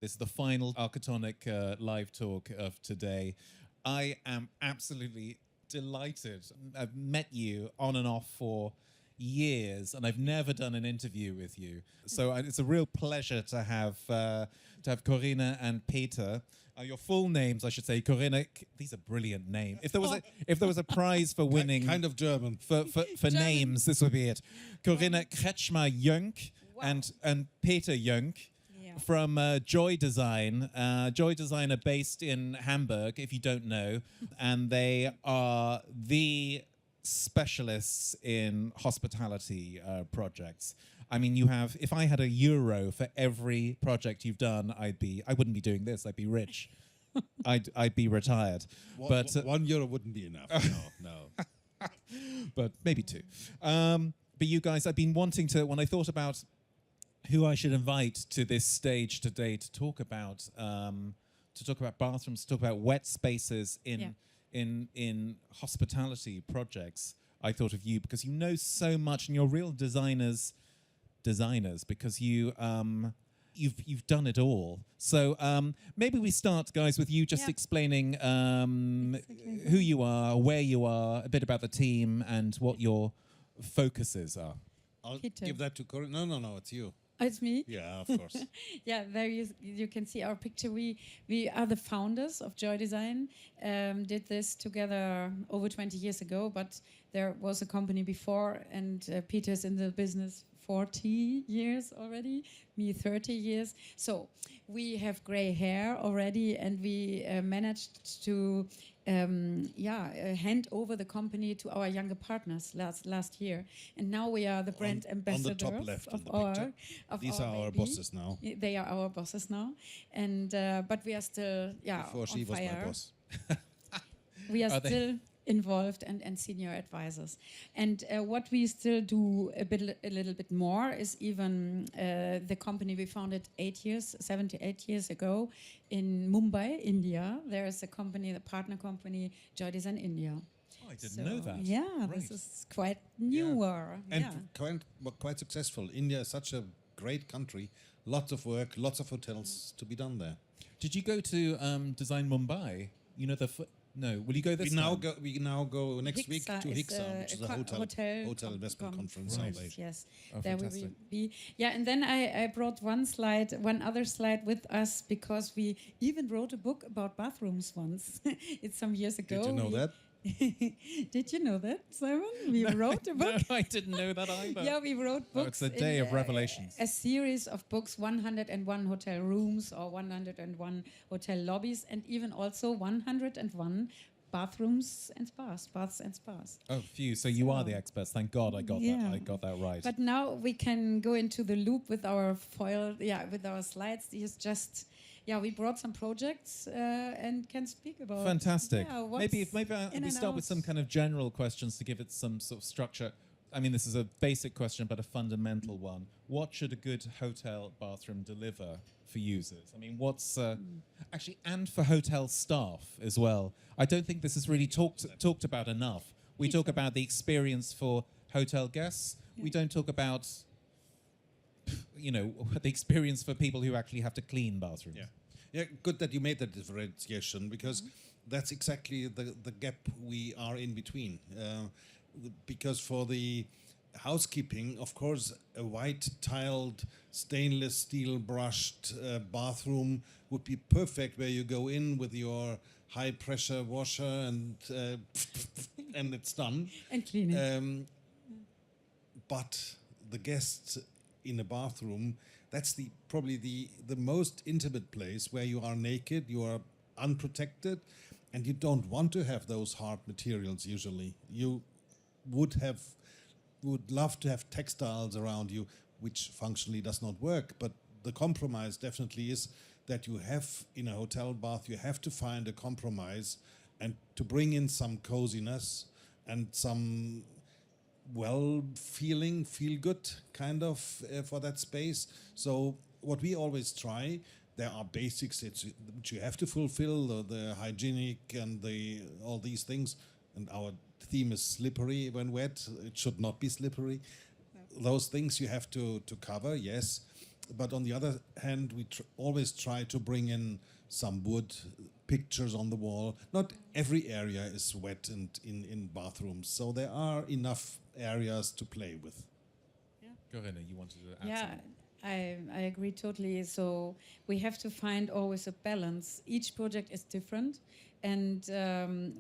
This is the final Architonic live talk of today. I am absolutely delighted. I've met you on and off for years, and I've never done an interview with you. So it's a real pleasure to have Corinna and Peter. Your full names, I should say, Corinna. These are brilliant names. If there was a prize for winning, kind of German for German. names, this would be it. Corinna Kretschmar-Joehnk and Peter Joehnk. From JOI-Design. JOI-Design are based in Hamburg, if you don't know, and they are the specialists in hospitality projects. I mean, you have, if I had €1 for every project you've done, I wouldn't be doing this, I'd be rich. I'd be retired. But €1 wouldn't be enough. No. But maybe 2. But you guys, I've been wanting to, when I thought about who I should invite to this stage today to talk about bathrooms, to talk about wet spaces in hospitality projects, I thought of you because you know so much and you're real designers because you've done it all. So maybe we start, guys, with you just explaining who you are, where you are, a bit about the team, and what your focuses are. I'll give that to Corinna. No, it's you. Oh, it's me? Yeah, of course. Yeah, there you can see our picture. We are the founders of JOI-Design. Did this together over 20 years ago, but there was a company before, and Peter's in the business 40 years already, me 30 years. So we have gray hair already, and we managed to hand over the company to our younger partners last year, and now we are the brand ambassadors on the top left of the our picture. These are our bosses now. They are our bosses now, and but we are still Before she was my boss. We are still involved and senior advisors, and what we still do a little bit more is even the company we founded 78 years ago in Mumbai, India. There is a company, the partner company, JOI-Design India. Oh, I didn't know that. Yeah, right. This is quite newer. And quite successful. India is such a great country. Lots of work, lots of hotels to be done there. Did you go to Design Mumbai? You know No, will you go this time? We now go next week to Hixa, which is a hotel investment conference. Right. Yes, oh, there we fantastic. will be. Yeah, and then I brought one other slide with us because we even wrote a book about bathrooms once. It's some years ago. Did you know that? Did you know that, Simon? We wrote a book. No, I didn't know that either. Yeah, we wrote books. It's a day of revelations. A series of books, 101 hotel rooms or 101 hotel lobbies, and even also 101 bathrooms and spas, baths and spas. Oh, phew! So you are the experts. Thank God I got that. I got that right. But now we can go into the loop with our foil. Yeah, with our slides. It's just. Yeah, we brought some projects and can speak about. Fantastic. Yeah, maybe we start with some kind of general questions to give it some sort of structure. I mean, this is a basic question, but a fundamental one. What should a good hotel bathroom deliver for users? I mean, what's actually, and for hotel staff as well. I don't think this is really talked about enough. We talk about the experience for hotel guests. Yeah. We don't talk about, the experience for people who actually have to clean bathrooms. Yeah, good that you made that differentiation, because that's exactly the gap we are in between. Because for the housekeeping, of course, a white-tiled, stainless steel brushed bathroom would be perfect, where you go in with your high-pressure washer and it's done. And clean it. But the guests in a bathroom, that's probably the most intimate place, where you are naked, you are unprotected, and you don't want to have those hard materials usually. You would love to have textiles around you, which functionally does not work, but the compromise definitely is that you have, in a hotel bath, you have to find a compromise and to bring in some coziness and some feel good kind of for that space. So what we always try, there are basics which you have to fulfill, the hygienic and all these things, and our theme is slippery when wet. It should not be slippery. No. Those things you have to cover, yes. but on the other hand, we always try to bring in some wood, pictures on the wall. Not every area is wet and in bathrooms, so there are enough areas to play with. Corinna, you wanted to add Yeah, something? I agree totally. So we have to find always a balance. Each project is different, and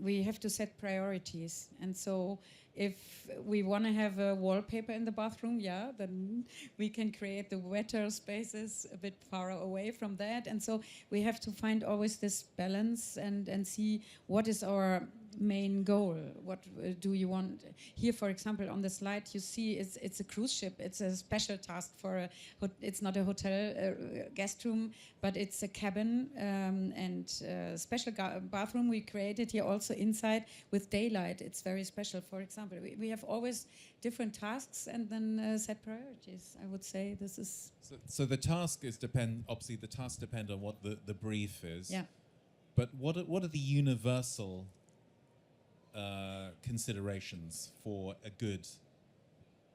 we have to set priorities. And so if we want to have a wallpaper in the bathroom, yeah, then we can create the wetter spaces a bit far away from that. And so we have to find always this balance and see what is our main goal. What do you want? Here, for example, on the slide, you see it's a cruise ship. It's a special task for a it's not a hotel guest room, but it's a cabin and special bathroom we created here also inside with daylight. It's very special. For example, we have always different tasks and then set priorities. I would say this is. So the task is obviously the tasks depend on what the brief is. Yeah. But what are the universal considerations for a good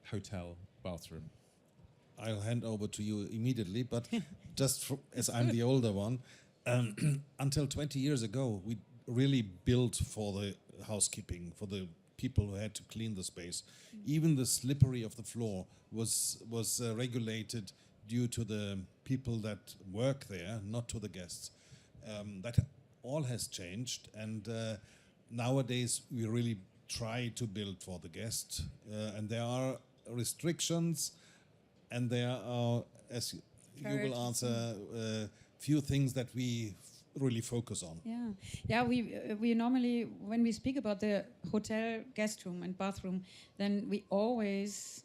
hotel bathroom? I'll hand over to you immediately, but just as I'm the older one, until 20 years ago, we really built for the housekeeping, for the people who had to clean the space. Even the slippery of the floor was regulated due to the people that work there, not to the guests. That all has changed, and nowadays we really try to build for the guest, and there are restrictions, and there are, as you will answer, few things that we really focus on. Yeah. We normally, when we speak about the hotel guest room and bathroom, then we always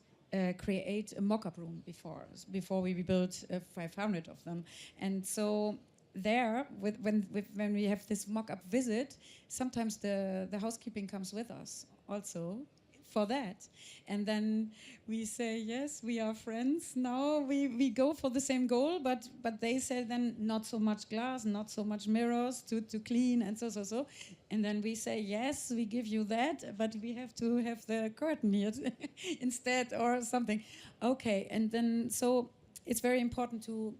create a mock-up room before we build 500 of them, and so. There, when we have this mock-up visit, sometimes the housekeeping comes with us also for that. And then we say, yes, we are friends now. We go for the same goal, but they say then not so much glass, not so much mirrors to clean and so. And then we say, yes, we give you that, but we have to have the curtain here instead or something. Okay, and then so it's very important to,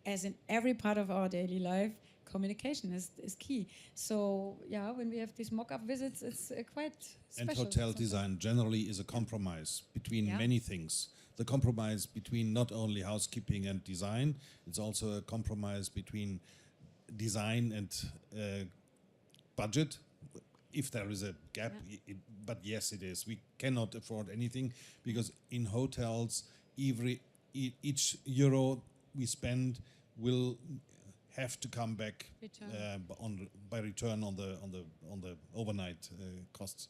as in every part of our daily life, communication is key. So yeah, when we have these mock-up visits, it's quite special. And hotel design generally is a compromise between many things. The compromise between not only housekeeping and design, it's also a compromise between design and budget, if there is a gap. But yes, it is. We cannot afford anything because in hotels, each euro we spend will have to come back by return on the overnight costs.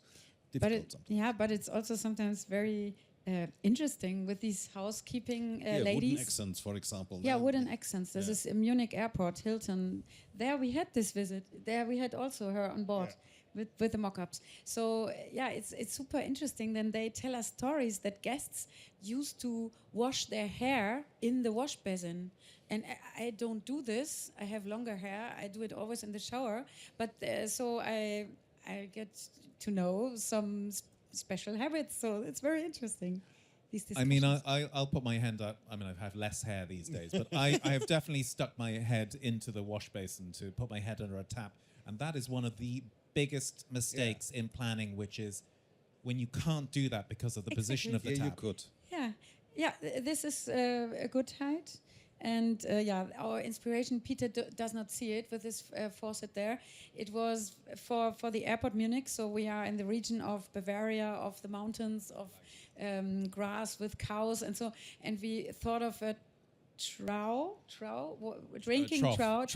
But it's also sometimes very interesting with these housekeeping ladies. Wooden accents, for example. Yeah, wooden accents. This is Munich Airport, Hilton. There we had this visit. There we had also her on board. With the mock-ups. So it's super interesting. Then they tell us stories that guests used to wash their hair in the wash basin. And I don't do this. I have longer hair. I do it always in the shower. But so I get to know some special habits. So it's very interesting. I mean, I'll put my hand up. I mean, I have less hair these days, but I have definitely stuck my head into the wash basin to put my head under a tap. And that is one of the biggest mistakes in planning, which is when you can't do that because of the position of the tap. You could. Yeah. This is a good height, and our inspiration. Peter does not see it with this faucet there. It was for the airport Munich. So we are in the region of Bavaria, of the mountains, of grass with cows, and so. And we thought of a drinking trough.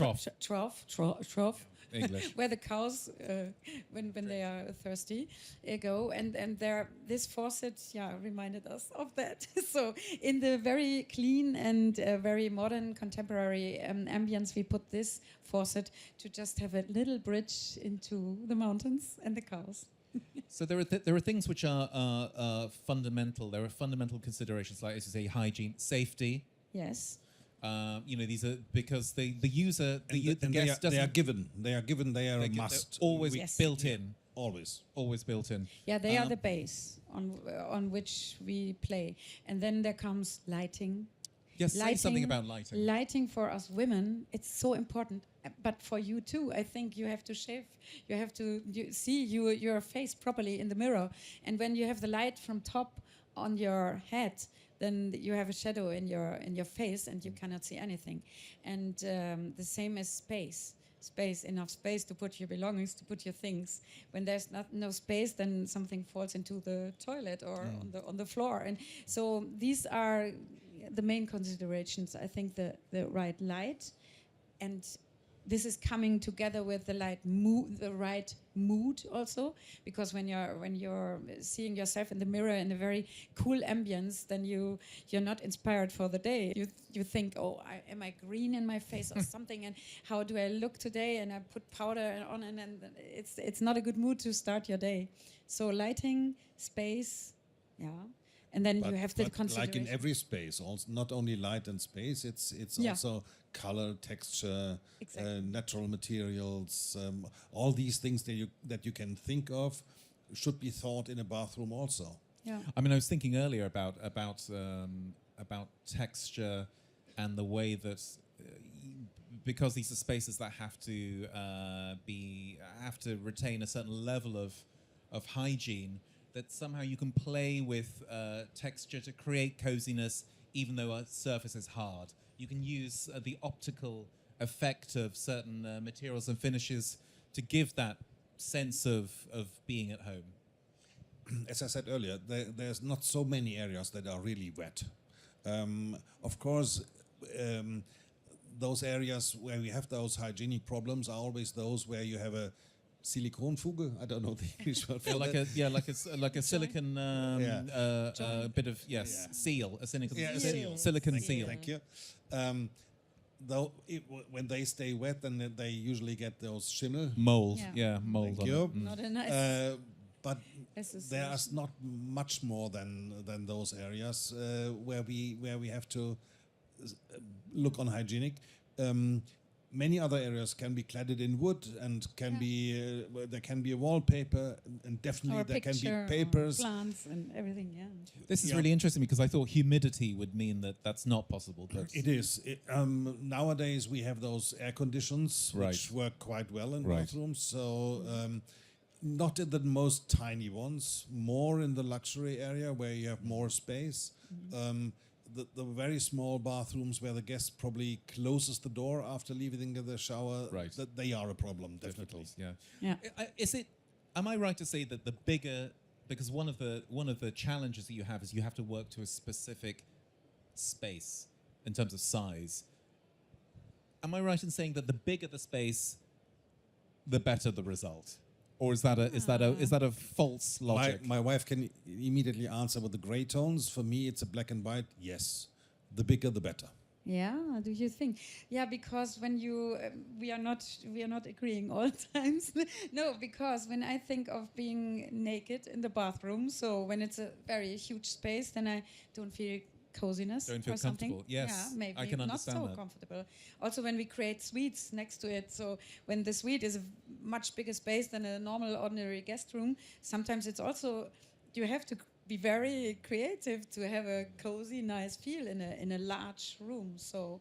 English. Where the cows, when they are thirsty, go and there. This faucet, reminded us of that. So in the very clean and very modern contemporary ambience, we put this faucet to just have a little bridge into the mountains and the cows. So there are things which are fundamental. There are fundamental considerations like, as you say, hygiene, safety. Yes. These are because the user, the guest doesn't. They are given. They are a must. Always built in. Always built in. Yeah, they are the base on which we play, and then there comes lighting. Yes, say something about lighting. Lighting for us women, it's so important. But for you too, I think you have to shave. You have to see your face properly in the mirror. And when you have the light from top on your head, then you have a shadow in your face, and you cannot see anything. And the same as space. Enough space to put your belongings, to put your things. When there's no space, then something falls into the toilet or on the floor. And so these are the main considerations. I think the right light, and this is coming together with the right mood also, because when you're seeing yourself in the mirror in a very cool ambience, then you're not inspired for the day. You think, oh, am I green in my face or something, and how do I look today? And I put powder on, and it's not a good mood to start your day. So lighting, space, yeah. And then you have the consideration. Like in every space, also not only light and space, it's also color, texture, exactly. Natural materials, all these things that you can think of should be thought in a bathroom also. Yeah. I mean, I was thinking earlier about texture and the way that because these are spaces that have to retain a certain level of hygiene, that somehow you can play with texture to create coziness, even though a surface is hard. You can use the optical effect of certain materials and finishes to give that sense of being at home. As I said earlier, there's not so many areas that are really wet. Of course, those areas where we have those hygienic problems are always those where you have a Silikonfuge, I don't know the English word for that. like a silicon bit of seal, a silicon seal. Thank you. Though when they stay wet, then they usually get those schimmel mold. Mold. Thank you. Not a nice. But there's not much more than those areas where we have to look on hygienic. Many other areas can be cladded in wood and can be there can be a wallpaper, and definitely there can be papers, plants, and everything. Yeah. This is really interesting because I thought humidity would mean that that's not possible. But it is. Nowadays we have those air conditions which work quite well in bathrooms. So not in the most tiny ones, more in the luxury area where you have more space. The very small bathrooms where the guest probably closes the door after leaving the shower, that they are a problem, definitely. Am I right to say that the bigger, because one of the challenges that you have is you have to work to a specific space in terms of size. Am I right in saying that the bigger the space, the better the result? Or is that a false logic? My wife can immediately answer with the gray tones. For me, it's a black and white. Yes, the bigger the better. Yeah, do you think? Yeah, because when we are not agreeing all times. No, because when I think of being naked in the bathroom, so when it's a very huge space, then I don't feel coziness. Don't feel or something. comfortable. Yes, yeah, maybe I can understand not so that. comfortable. Also, when we create suites next to it, so when the suite is a much bigger space than a normal, ordinary guest room, sometimes it's also you have to be very creative to have a cozy, nice feel in a large room. So,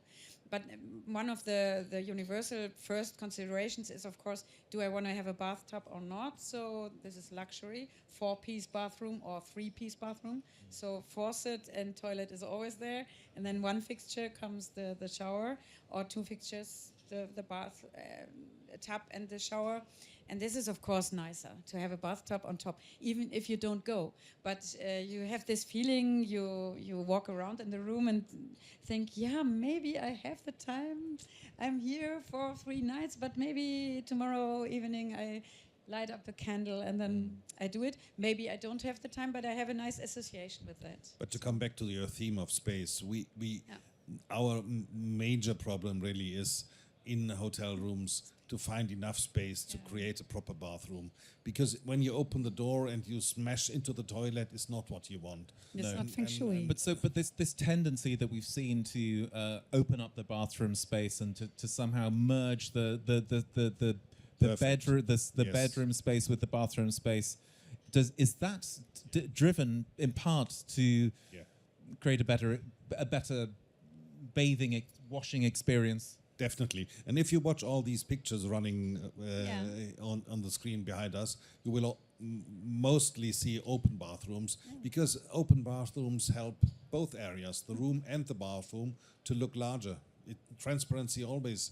but one of the universal first considerations is, of course, do I want to have a bathtub or not? So this is luxury, 4-piece bathroom or 3-piece bathroom. So faucet and toilet is always there, and then one fixture comes the shower, or 2 fixtures, the bath, a tub and the shower. And this is, of course, nicer to have a bathtub on top, even if you don't go. But you have this feeling, you walk around in the room and think, yeah, maybe I have the time. I'm here for 3 nights, but maybe tomorrow evening I light up a candle and then I do it. Maybe I don't have the time, but I have a nice association with that. But to come back to your theme of space, our major problem really is in hotel rooms to find enough space to create a proper bathroom, because when you open the door and you smash into the toilet, it's not what you want. It's not feng shui. But this tendency that we've seen to open up the bathroom space and to somehow merge the bedroom space with the bathroom space, is that driven in part to create a better washing experience. Definitely. And if you watch all these pictures running on the screen behind us, you will mostly see open bathrooms, because open bathrooms help both areas, the room and the bathroom, to look larger. Transparency always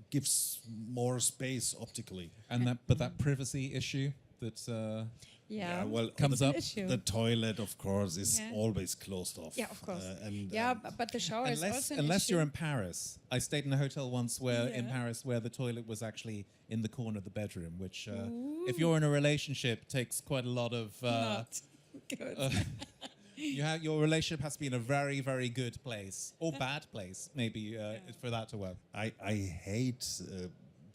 gives more space optically. And that privacy issue that Well, comes up. the toilet, of course, is always closed off. Yeah, of course. And but the shower is also an unless issue. you're in Paris. I stayed in a hotel once in Paris where the toilet was actually in the corner of the bedroom, which if you're in a relationship takes quite a lot of Not good. your relationship has to be in a very, very good place or bad place, maybe for that to work. I hate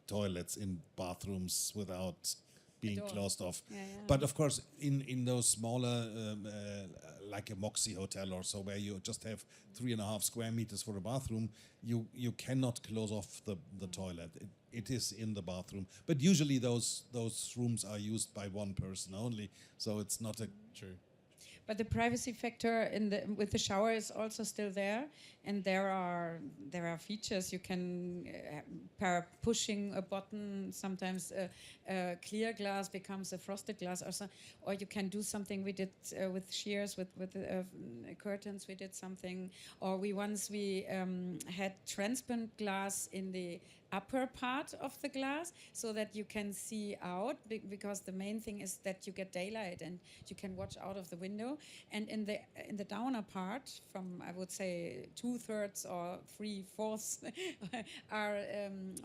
toilets in bathrooms without being closed off. But of course, in those smaller, like a Moxie hotel or so, where you just have 3.5 square meters for a bathroom, you cannot close off the toilet. It is in the bathroom. But usually those rooms are used by one person only, so it's not a True. But the privacy factor with the shower is also still there, and there are features you can per pushing a button. Sometimes a clear glass becomes a frosted glass, or you can do something. We did with shears with curtains. We did something, or we had transparent glass in the upper part of the glass so that you can see out, because the main thing is that you get daylight and you can watch out of the window. And in the downer part, from I would say 2/3 or 3/4 are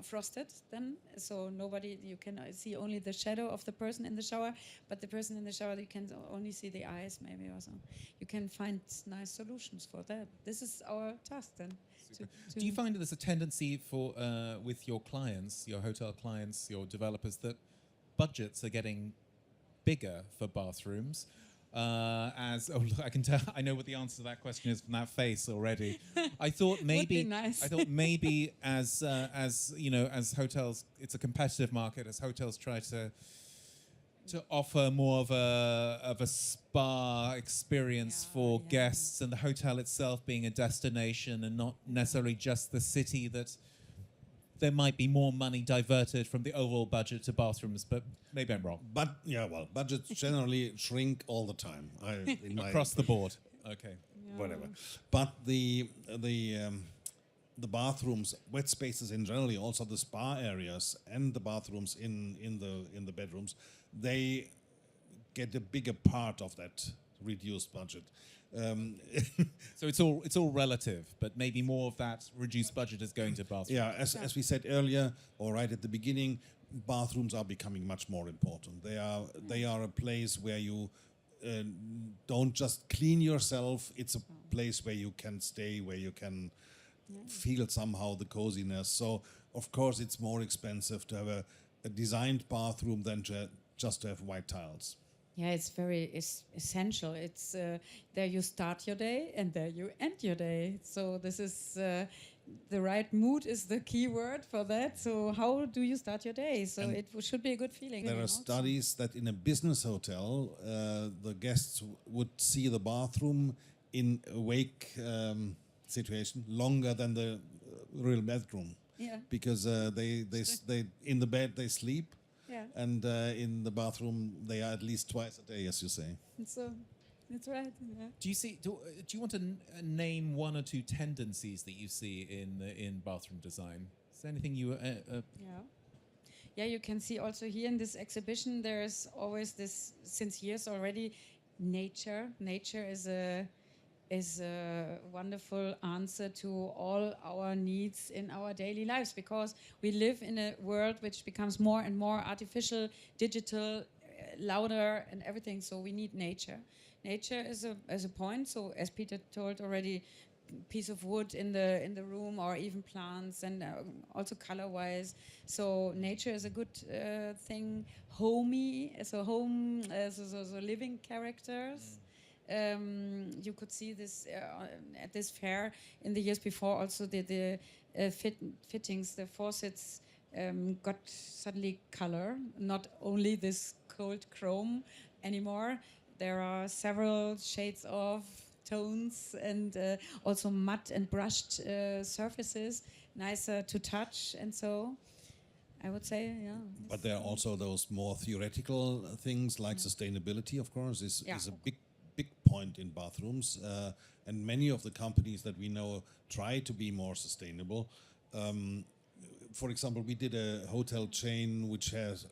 frosted then, so you can see only the shadow of the person in the shower, but the person in the shower you can only see the eyes maybe or so. You can find nice solutions for that. This is our task then. Do you find that there's a tendency for with your clients, your hotel clients, your developers, that budgets are getting bigger for bathrooms? I can tell, I know what the answer to that question is from that face already. I thought maybe, nice. I thought maybe as you know, as hotels, it's a competitive market. As hotels try to offer more of a spa experience for guests, and the hotel itself being a destination and not necessarily just the city, that there might be more money diverted from the overall budget to bathrooms, but maybe I'm wrong. But budgets generally shrink all the time. Across the board. Okay. Whatever. But the bathrooms, wet spaces in generally, also the spa areas and the bathrooms in the bedrooms, they get a bigger part of that reduced budget. So it's all relative, but maybe more of that reduced budget is going to bathrooms. Yeah, as we said earlier, or right at the beginning, bathrooms are becoming much more important. They are a place where you don't just clean yourself. It's a place where you can stay, where you can feel somehow the coziness. So of course it's more expensive to have a designed bathroom than just to have white tiles. Yeah, it's very essential. It's there you start your day and there you end your day. So this is the right mood is the key word for that. So how do you start your day? So it should be a good feeling. There are studies that in a business hotel, the guests would see the bathroom in awake situation longer than the real bedroom. Yeah. Because they in the bed they sleep. Yeah. And in the bathroom, they are at least twice a day, as you say. So, that's right. Yeah. Do you want to name one or two tendencies that you see in bathroom design? Is there anything you? Yeah, you can see also here in this exhibition. There's always this, since years already, nature. Nature is a wonderful answer to all our needs in our daily lives, because we live in a world which becomes more and more artificial, digital, louder and everything, so we need nature. Nature is a point, so as Peter told already, piece of wood in the room, or even plants, and also color-wise. So nature is a good thing. Homey, so home, so living characters. You could see this at this fair in the years before. Also, the fittings, the faucets got suddenly color. Not only this cold chrome anymore. There are several shades of tones and also matte and brushed surfaces, nicer to touch, and so I would say, yeah. But there are also those more theoretical things like sustainability, of course, is a big point in bathrooms. And many of the companies that we know try to be more sustainable. For example, we did a hotel chain which has,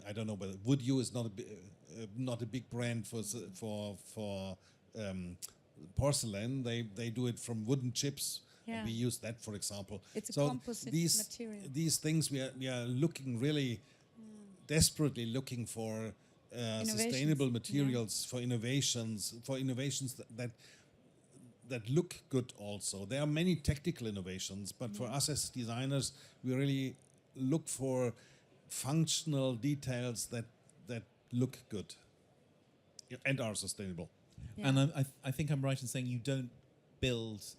I don't know, but Woodview is not a big brand for porcelain. They do it from wooden chips. Yeah. And we use that, for example. It's a composite material. These things we are looking really desperately looking for sustainable materials, for innovations that look good also. There are many technical innovations, but for us as designers, we really look for functional details that look good and are sustainable. Yeah. And I think I'm right in saying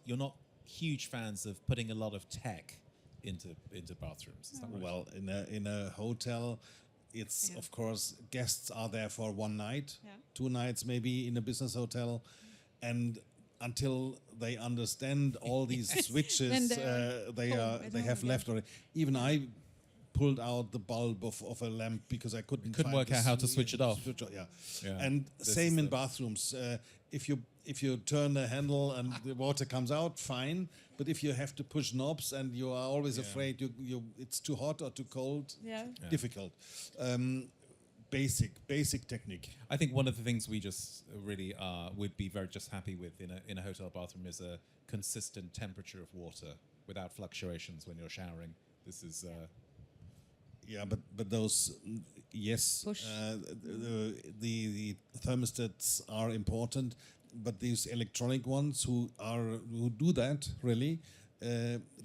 you're not huge fans of putting a lot of tech into bathrooms. Is that right? Well, in a hotel, it's of course guests are there for one night, 2 nights maybe in a business hotel, and until they understand all these switches, they have left already. Even I pulled out the bulb of a lamp because I couldn't work out how to switch it off. And same in bathrooms. If you turn the handle and the water comes out, fine. But if you have to push knobs and you are always afraid it's too hot or too cold, difficult. Basic technique. I think one of the things we just really would be very just happy with in a hotel bathroom is a consistent temperature of water without fluctuations when you're showering. This is. But those the thermostats are important, but these electronic ones who do that really,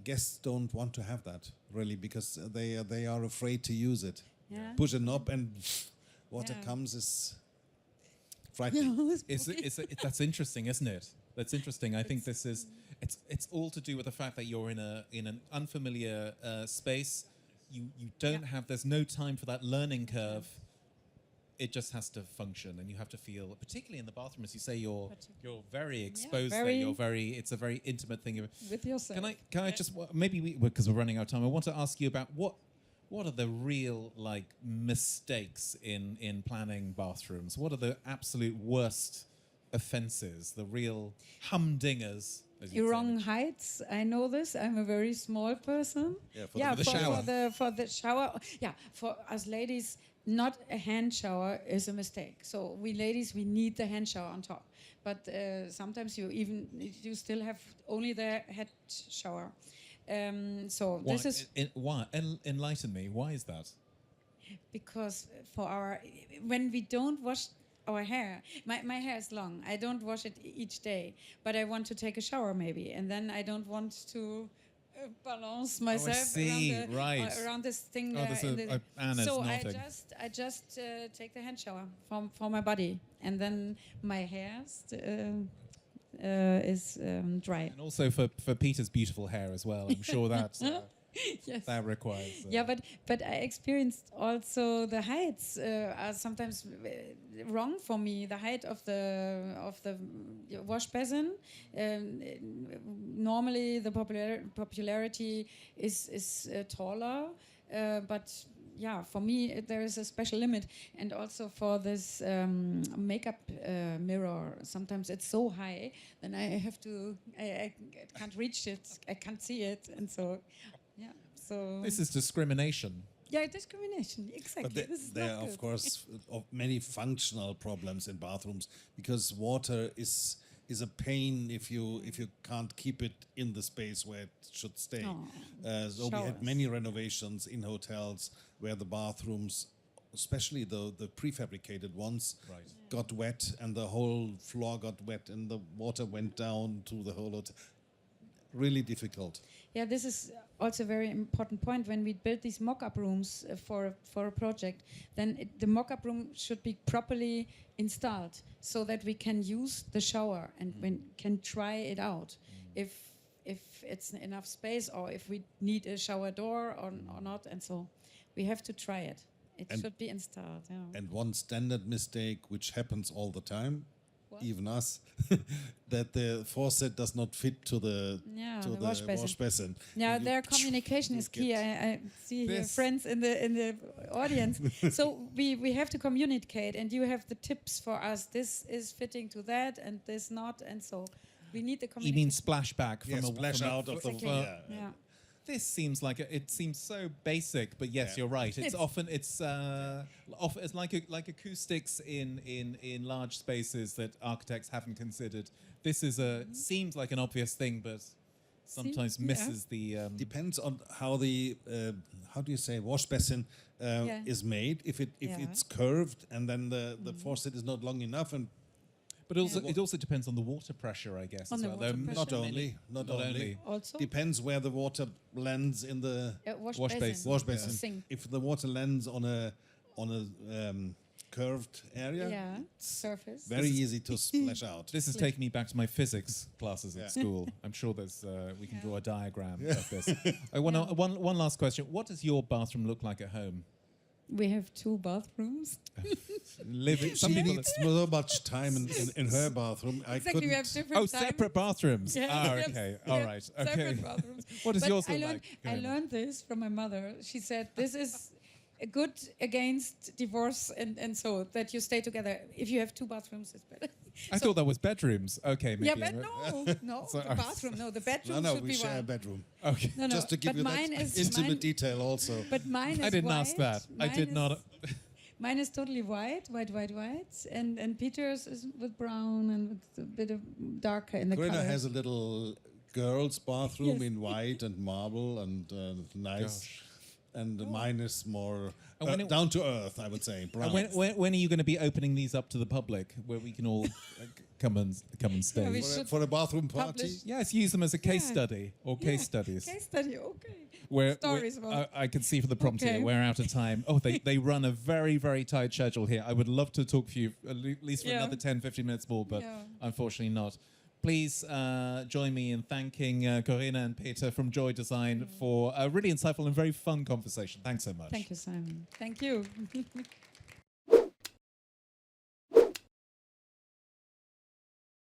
guests don't want to have that really because they are afraid to use it. Yeah. Push a knob and water comes is frightening. That's interesting, isn't it? That's interesting. I think this is it's all to do with the fact that you're in an unfamiliar space. You don't have, there's no time for that learning curve. It just has to function, and you have to feel, particularly in the bathroom, as you say, you're very exposed there. It's a very intimate thing with yourself. Can I just maybe because we're running out of time, I want to ask you about what are the real mistakes in planning bathrooms? What are the absolute worst offenses? The real humdingers? Wrong heights. I know this. I'm a very small person. For the shower. For the shower. Yeah, for us ladies, not a hand shower is a mistake. So we ladies, we need the hand shower on top. But sometimes you still have only the head shower. So why, this is why? Enlighten me. Why is that? Because when we don't wash our hair, my hair is long. I don't wash it each day, but I want to take a shower maybe, and then I don't want to balance myself around this thing. So I just take the hand shower for my body, and then my hair is dry. And also for Peter's beautiful hair as well. I'm sure that that requires. But I experienced also the heights are sometimes wrong for me. The height of the wash basin. Normally the popularity is taller, but. Yeah, for me there is a special limit, and also for this makeup mirror. Sometimes it's so high, then I have to. I can't reach it. I can't see it, and so. So this is discrimination. Yeah, discrimination, exactly. But there are, of course, many functional problems in bathrooms because water is a pain if you can't keep it in the space where it should stay. So we had many renovations in hotels where the bathrooms, especially the prefabricated ones, got wet and the whole floor got wet and the water went down to the whole hotel. Really difficult. Yeah, this is also a very important point. When we build these mock-up rooms for a project, then the mock-up room should be properly installed so that we can use the shower and can try it out. If it's enough space or if we need a shower door or not, and so we have to try it. It should be installed. Yeah. And one standard mistake which happens all the time, even us, that the faucet does not fit to the wash basin. Yeah, You- their communication is key. I see here This- friends in the audience. So we have to communicate, and you have the tips for us. This is fitting to that, and this not, and so we need the You communication. mean splashback from Yes, a splash from a- out of the Exactly. Yeah. This seems like it seems so basic, but yes, Yeah. you're right. It's It's- often it's like acoustics in large spaces that architects haven't considered. This is seems like an obvious thing, but sometimes yeah. misses the. Depends on how the how do you say wash basin Yeah. is made. If Yeah. it's curved and then the faucet is not long enough, and But also, it also depends on the water pressure, I guess. On as the well. water There are pressure. not Not only only. Also, depends where the water lands in the wash wash basin. basin. wash basin. Sink. If the water lands on a curved area, Yeah, surface. very easy to splash out. This is taking me back to my physics classes at Yeah. school. I'm sure there's we can Yeah. draw a diagram of this. I want one last question. What does your bathroom look like at home? We have 2 bathrooms. Living. Some She people. needs so much time in her bathroom. I Exactly, we have couldn't. different Oh, time. separate bathrooms. Yeah, Ah, we have- okay. we All have right. Okay. Separate bathrooms. What does But yours I look learned, like? I Corinna? learned this from my mother. She said this is good against divorce and so that you stay together. If you have 2 bathrooms, it's better. I thought that was bedrooms. Okay, maybe. Yeah, but no, So- the bathroom, no, the bedroom No, should we be share a one. bedroom. Okay. No, Just to give but you mine that is intimate mine, detail also. But mine is I didn't white. ask that. I Mine did is- not. Mine is totally white, and Peter's is with brown and with a bit of darker in the Corinna color. has a little girls' bathroom Yes. in white and marble and nice. Gosh. And mine is more And when it- down to earth, I would say. Brown. When are you going to be opening these up to the public, where we can all come and stay? Yeah, we for, should for a bathroom party. publish- Yes, use them as a case Yeah. study or case studies. Case study, okay. Where Stories about- I can see from the prompt Okay. here, we're out of time. Oh, they run a very, very tight schedule here. I would love to talk to you at least for Yeah. another 10, 15 minutes more, but Yeah. unfortunately not. Please join me in thanking Corinna and Peter from JOI-Design for a really insightful and very fun conversation. Thanks so much. Thank you, Simon. Thank you.